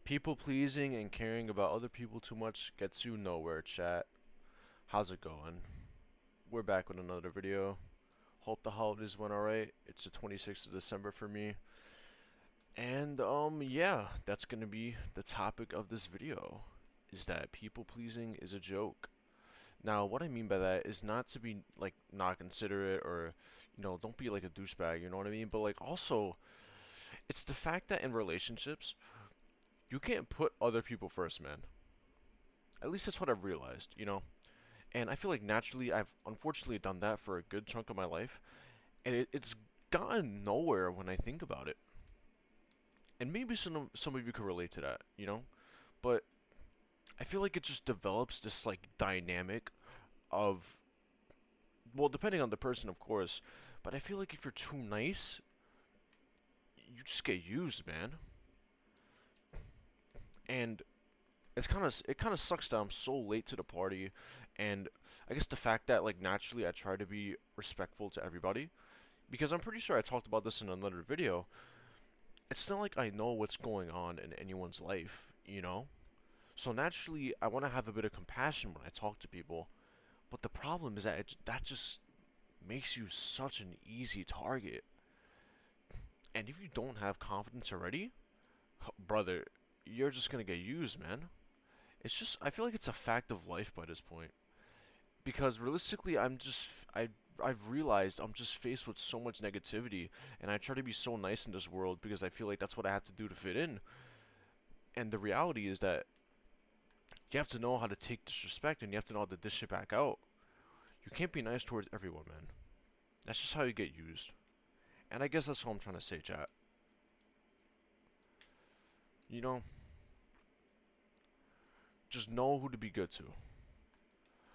People pleasing and caring about other people too much gets you nowhere, chat. How's it going? We're back with another video. Hope the holidays went alright. It's the 26th of December for me. And, yeah, that's gonna be the topic of this video. Is that people pleasing is a joke. Now, what I mean by that is not to be, like, not considerate or, don't be like a douchebag, you know what I mean? But, like, also, it's the fact that in relationships, you can't put other people first, man. At least that's what I've realized. And I feel like naturally I've unfortunately done that for a good chunk of my life, and it's gotten nowhere when I think about it. And maybe some of you could relate to that. But I feel like it just develops this like dynamic of, well, depending on the person, of course, but I feel like if you're too nice, you just get used, man. And it kind of sucks that I'm so late to the party, and I guess the fact that like naturally I try to be respectful to everybody, because I'm pretty sure I talked about this in another video. It's not like I know what's going on in anyone's life. So naturally I want to have a bit of compassion when I talk to people, but the problem is that that just makes you such an easy target. And if you don't have confidence already, brother, you're just gonna get used, man. It's just I feel like it's a fact of life by this point. Because realistically, I've realized I'm just faced with so much negativity, and I try to be so nice in this world because I feel like that's what I have to do to fit in. And the reality is that you have to know how to take disrespect, and you have to know how to dish it back out. You can't be nice towards everyone, man. That's just how you get used. And I guess that's what I'm trying to say, chat. You know, just know who to be good to.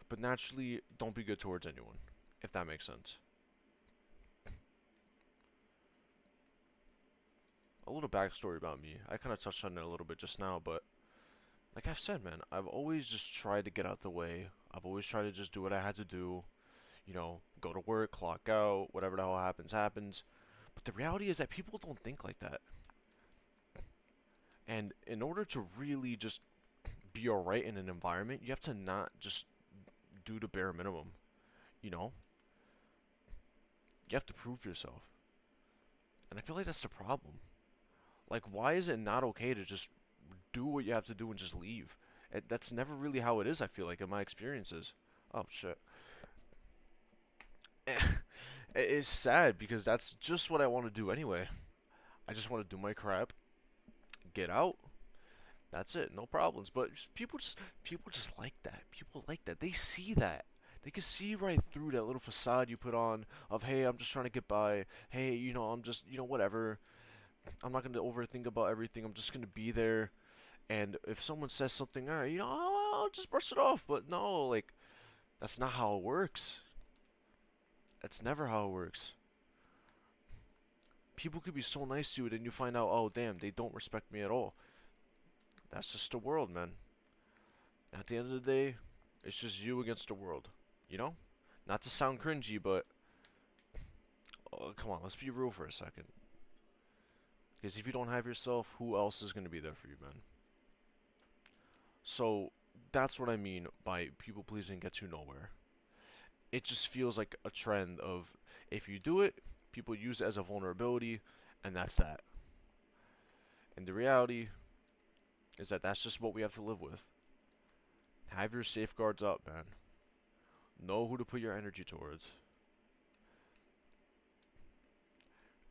But naturally, don't be good towards anyone, if that makes sense. A little backstory about me. I kind of touched on it a little bit just now, but like I've said, man, I've always just tried to get out the way. I've always tried to just do what I had to do. Go to work, clock out, whatever the hell happens, happens. But the reality is that people don't think like that. And in order to really just be alright in an environment, you have to not just do the bare minimum. You know? You have to prove yourself. And I feel like that's the problem. Like, why is it not okay to just do what you have to do and just leave? That's never really how it is, I feel like, in my experiences. Oh, shit. It's sad because that's just what I want to do anyway. I just want to do my crap, get out. That's it, no problems. But people just like that. People like that. They see that. They can see right through that little facade you put on of, hey, I'm just trying to get by. Hey, I'm just, whatever. I'm not gonna overthink about everything. I'm just gonna be there. And if someone says something, all right, I'll just brush it off. But no, like that's not how it works. That's never how it works. People could be so nice to you, and you find out, oh damn, they don't respect me at all. That's just the world, man. At the end of the day, it's just you against the world. You know? Not to sound cringy, but come on, let's be real for a second. Because if you don't have yourself, who else is gonna be there for you, man? So that's what I mean by people pleasing gets you nowhere. It just feels like a trend of if you do it, people use it as a vulnerability, and that's that. And the reality is that that's just what we have to live with. Have your safeguards up, man. Know who to put your energy towards.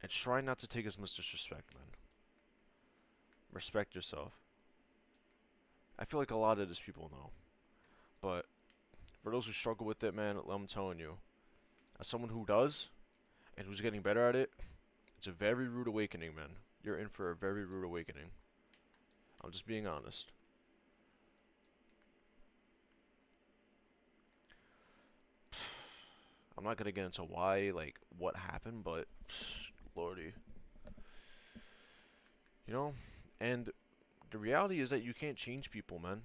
And try not to take as much disrespect, man. Respect yourself. I feel like a lot of this people know. But for those who struggle with it, man, I'm telling you, as someone who does, and who's getting better at it, it's a very rude awakening, man. You're in for a very rude awakening. I'm just being honest. I'm not gonna get into why, like, what happened, but lordy, you know. And the reality is that you can't change people, man.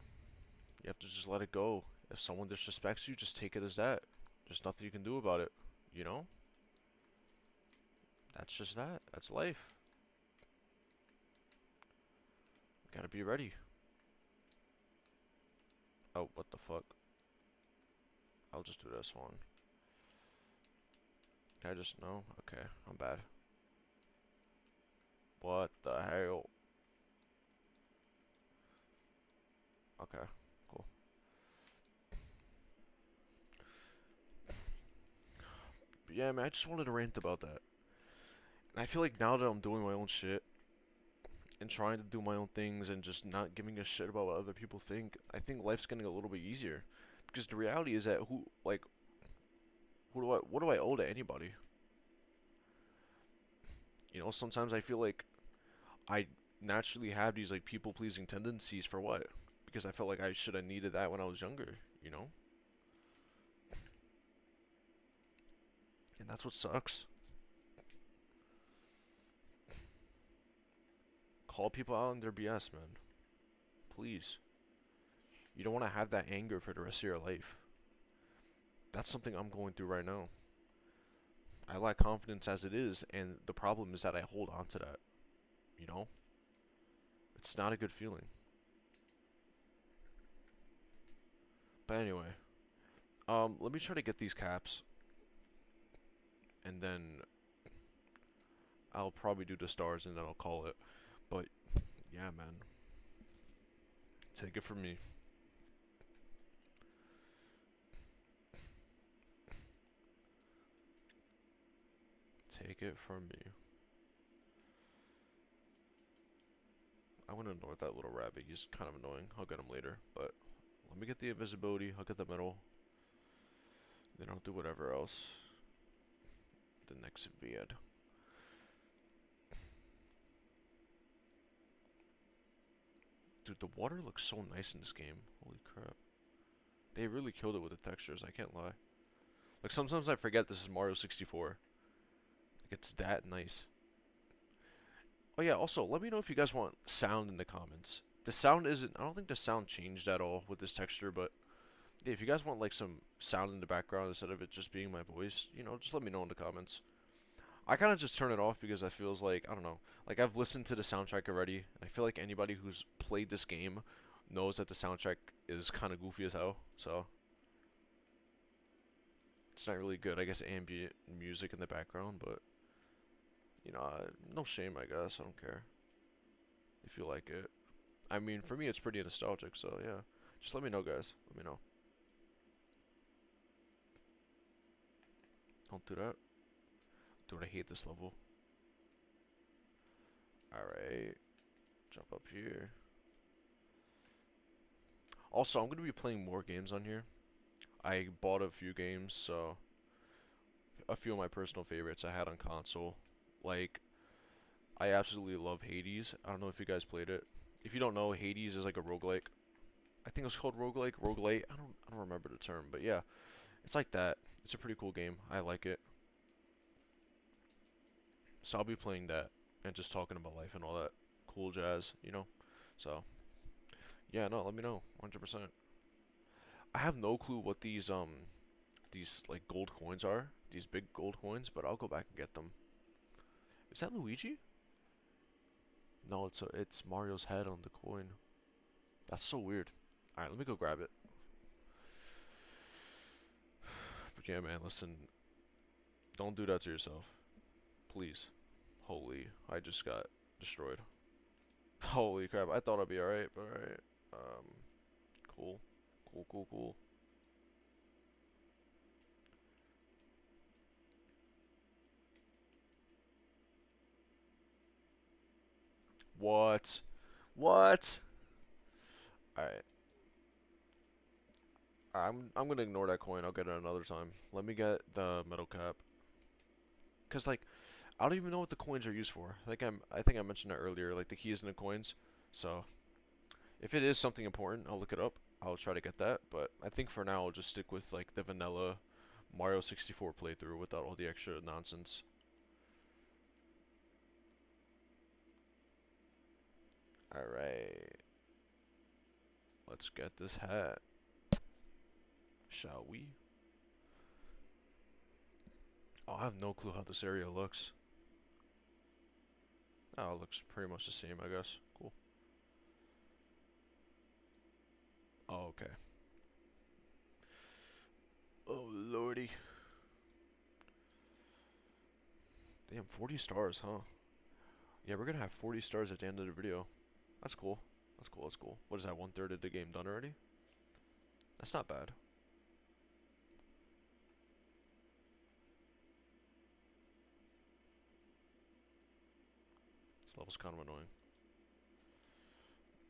You have to just let it go. If someone disrespects you, just take it as that. There's nothing you can do about it. You know. That's just that. That's life. Gotta be ready. Oh, what the fuck? I'll just do this one. Can I just, no? Okay, I'm bad. What the hell? Okay, cool. But yeah, man, I just wanted to rant about that. And I feel like now that I'm doing my own shit and trying to do my own things and just not giving a shit about what other people think, I think life's getting a little bit easier. Because the reality is that what do I owe to anybody? You know, sometimes I feel like I naturally have these like people pleasing tendencies for what? Because I felt like I should have needed that when I was younger, you know? And that's what sucks. Call people out on their BS, man. Please. You don't want to have that anger for the rest of your life. That's something I'm going through right now. I lack confidence as it is, and the problem is that I hold on to that. You know? It's not a good feeling. But anyway, let me try to get these caps, and then I'll probably do the stars, and then I'll call it. But yeah, man, take it from me. Take it from me. I'm gonna ignore that little rabbit. He's kind of annoying. I'll get him later. But let me get the invisibility. I'll get the metal. Then I'll do whatever else. The next vid. Dude, the water looks so nice in this game. Holy crap. They really killed it with the textures, I can't lie. Like, sometimes I forget this is Mario 64. Like, it's that nice. Oh yeah, also, let me know if you guys want sound in the comments. The sound isn't, I don't think the sound changed at all with this texture, but yeah, if you guys want, like, some sound in the background instead of it just being my voice, you know, just let me know in the comments. I kind of just turn it off because I feels like, I don't know, like, I've listened to the soundtrack already, and I feel like anybody who's played this game knows that the soundtrack is kind of goofy as hell, so it's not really good. I guess ambient music in the background, but you know, no shame, I guess. I don't care if you like it. I mean, for me, it's pretty nostalgic, so yeah. Just let me know, guys. Let me know. Don't do that. Dude, I hate this level. Alright. Jump up here. Also, I'm going to be playing more games on here. I bought a few games, so a few of my personal favorites I had on console. Like, I absolutely love Hades. I don't know if you guys played it. If you don't know, Hades is like a roguelike. I think it's called roguelike, roguelite. I don't remember the term, but yeah, it's like that. It's a pretty cool game. I like it. So I'll be playing that and just talking about life and all that cool jazz, you know. So yeah, no, let me know, 100%. I have no clue what these like gold coins are, these big gold coins, but I'll go back and get them. Is that Luigi? No, it's Mario's head on the coin. That's so weird. All right, let me go grab it. But yeah, man, listen, don't do that to yourself, please. Holy, I just got destroyed. Holy crap, I thought I'd be alright, but alright. Um, cool. Cool, cool, cool. What? What? Alright. I'm gonna ignore that coin. I'll get it another time. Let me get the metal cap. Cause like I don't even know what the coins are used for. I think I mentioned it earlier, like the keys and the coins. So if it is something important, I'll look it up. I'll try to get that. But I think for now I'll just stick with like the vanilla Mario 64 playthrough without all the extra nonsense. Alright. Let's get this hat. Shall we? Oh, I have no clue how this area looks. Oh, it looks pretty much the same, I guess. Cool. Oh, okay. Oh, lordy. Damn, 40 stars, huh? Yeah, we're gonna have 40 stars at the end of the video. That's cool. That's cool, that's cool. What is that, 1/3 of the game done already? That's not bad. This level's kind of annoying.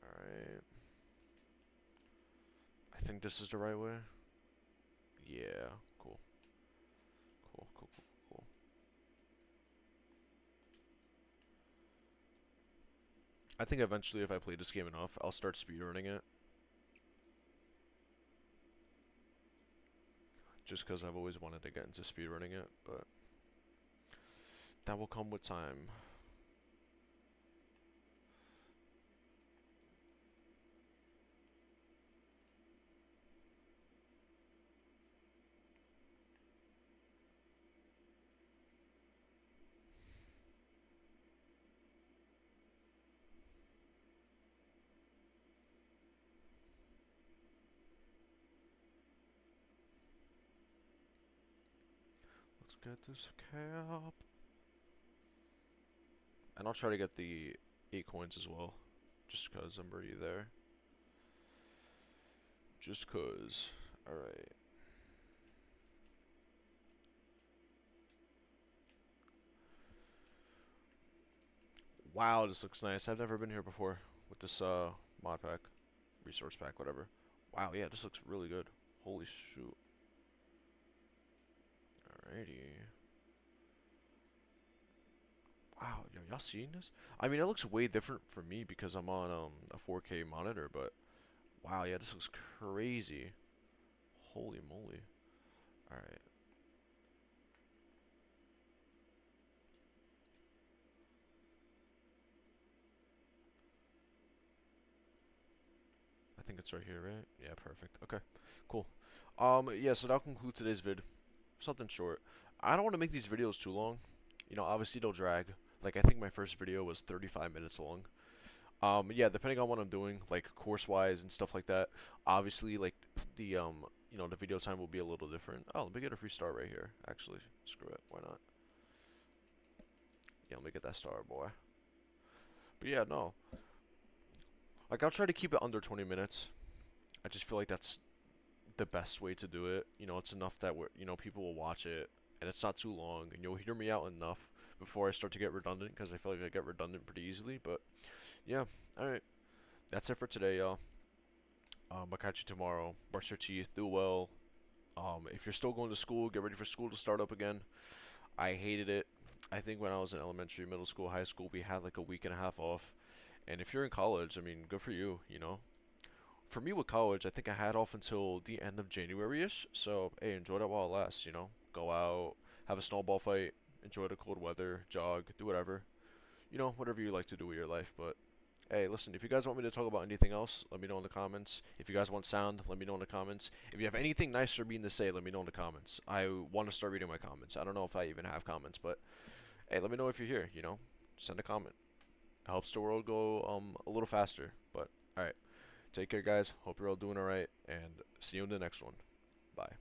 Alright. I think this is the right way. Yeah, cool. Cool, cool, cool, cool. I think eventually if I play this game enough, I'll start speedrunning it. Just because I've always wanted to get into speedrunning it, but that will come with time. Let's get this cap. And I'll try to get the 8 coins as well. Just because I'm already there. Just cause. Alright. Wow, this looks nice. I've never been here before with this mod pack. Resource pack, whatever. Wow, yeah, this looks really good. Holy shoot. Alrighty. Wow, yo, y'all seeing this? I mean, it looks way different for me because I'm on a 4K monitor, but wow, yeah, this looks crazy. Holy moly. Alright. I think it's right here, right? Yeah, perfect. Okay, cool. Yeah, so that'll conclude today's vid. Something short. I don't want to make these videos too long. You know, obviously they'll drag. Like, I think my first video was 35 minutes long. Yeah, depending on what I'm doing, like course-wise and stuff like that, obviously, like, you know, the video time will be a little different. Oh, let me get a free star right here. Actually, screw it. Why not? Yeah, let me get that star, boy. But yeah, no. Like, I'll try to keep it under 20 minutes. I just feel like that's the best way to do it. You know, it's enough that you know, people will watch it, and it's not too long, and you'll hear me out enough before I start to get redundant, because I feel like I get redundant pretty easily. But yeah, all right, that's it for today, y'all. I'll catch you tomorrow. Brush your teeth, do well. If you're still going to school, get ready for school to start up again. I hated it. I think when I was in elementary, middle school, high school, we had like a week and a half off. And if you're in college, I mean, good for you, you know. For me with college, I think I had off until the end of January-ish. So, hey, enjoy that while it lasts, you know. Go out, have a snowball fight, enjoy the cold weather, jog, do whatever. You know, whatever you like to do with your life. But, hey, listen, if you guys want me to talk about anything else, let me know in the comments. If you guys want sound, let me know in the comments. If you have anything nice or mean to say, let me know in the comments. I want to start reading my comments. I don't know if I even have comments, but, hey, let me know if you're here, you know. Send a comment. It helps the world go a little faster. But, alright. Take care, guys. Hope you're all doing alright, and see you in the next one. Bye.